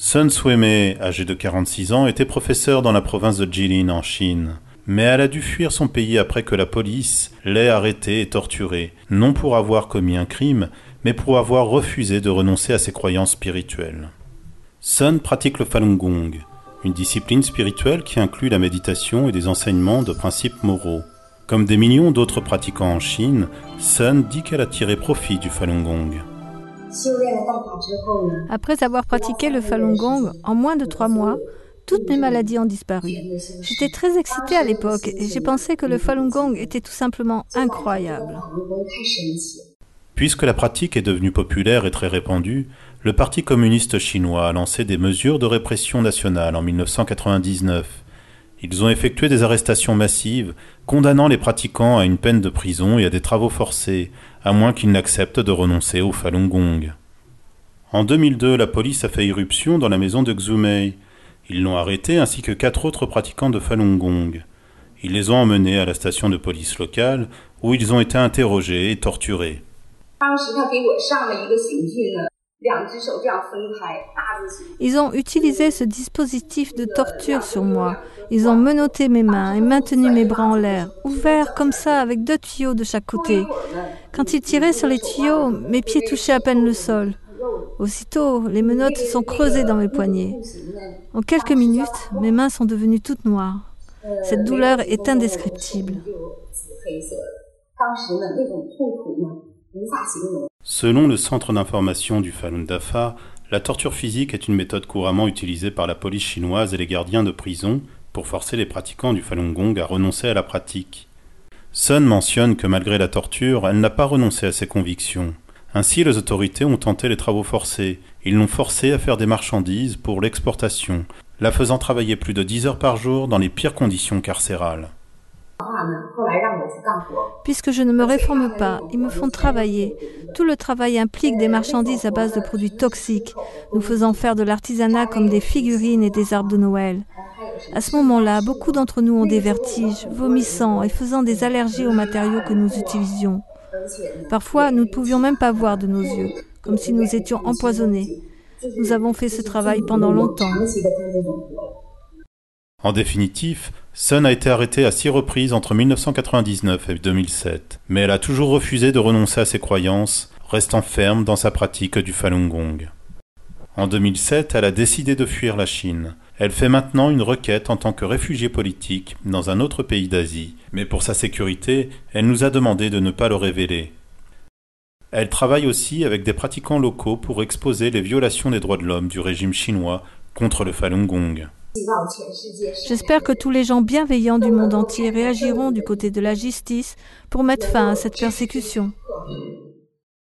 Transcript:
Sun Suimei, âgée de 46 ans, était professeure dans la province de Jilin en Chine. Mais elle a dû fuir son pays après que la police l'ait arrêtée et torturée, non pour avoir commis un crime, mais pour avoir refusé de renoncer à ses croyances spirituelles. Sun pratique le Falun Gong, une discipline spirituelle qui inclut la méditation et des enseignements de principes moraux. Comme des millions d'autres pratiquants en Chine, Sun dit qu'elle a tiré profit du Falun Gong. Après avoir pratiqué le Falun Gong, en moins de 3 mois, toutes mes maladies ont disparu. J'étais très excitée à l'époque et j'ai pensé que le Falun Gong était tout simplement incroyable. Puisque la pratique est devenue populaire et très répandue, le Parti communiste chinois a lancé des mesures de répression nationale en 1999. Ils ont effectué des arrestations massives, condamnant les pratiquants à une peine de prison et à des travaux forcés, à moins qu'ils n'acceptent de renoncer au Falun Gong. En 2002, la police a fait irruption dans la maison de Xumei. Ils l'ont arrêté ainsi que 4 autres pratiquants de Falun Gong. Ils les ont emmenés à la station de police locale où ils ont été interrogés et torturés. Ils ont utilisé ce dispositif de torture sur moi. Ils ont menotté mes mains et maintenu mes bras en l'air, ouverts comme ça avec 2 tuyaux de chaque côté. Quand ils tiraient sur les tuyaux, mes pieds touchaient à peine le sol. Aussitôt, les menottes se sont creusées dans mes poignets. En quelques minutes, mes mains sont devenues toutes noires. Cette douleur est indescriptible. Selon le centre d'information du Falun Dafa, la torture physique est une méthode couramment utilisée par la police chinoise et les gardiens de prison pour forcer les pratiquants du Falun Gong à renoncer à la pratique. Sun mentionne que malgré la torture, elle n'a pas renoncé à ses convictions. Ainsi, les autorités ont tenté les travaux forcés. Ils l'ont forcée à faire des marchandises pour l'exportation, la faisant travailler plus de 10 heures par jour dans les pires conditions carcérales. Puisque je ne me réforme pas, ils me font travailler. Tout le travail implique des marchandises à base de produits toxiques, nous faisant faire de l'artisanat comme des figurines et des arbres de Noël. À ce moment-là, beaucoup d'entre nous ont des vertiges, vomissant et faisant des allergies aux matériaux que nous utilisions. Parfois, nous ne pouvions même pas voir de nos yeux, comme si nous étions empoisonnés. Nous avons fait ce travail pendant longtemps. En définitive, Sun a été arrêtée à 6 reprises entre 1999 et 2007, mais elle a toujours refusé de renoncer à ses croyances, restant ferme dans sa pratique du Falun Gong. En 2007, elle a décidé de fuir la Chine. Elle fait maintenant une requête en tant que réfugiée politique dans un autre pays d'Asie, mais pour sa sécurité, elle nous a demandé de ne pas le révéler. Elle travaille aussi avec des pratiquants locaux pour exposer les violations des droits de l'homme du régime chinois contre le Falun Gong. J'espère que tous les gens bienveillants du monde entier réagiront du côté de la justice pour mettre fin à cette persécution.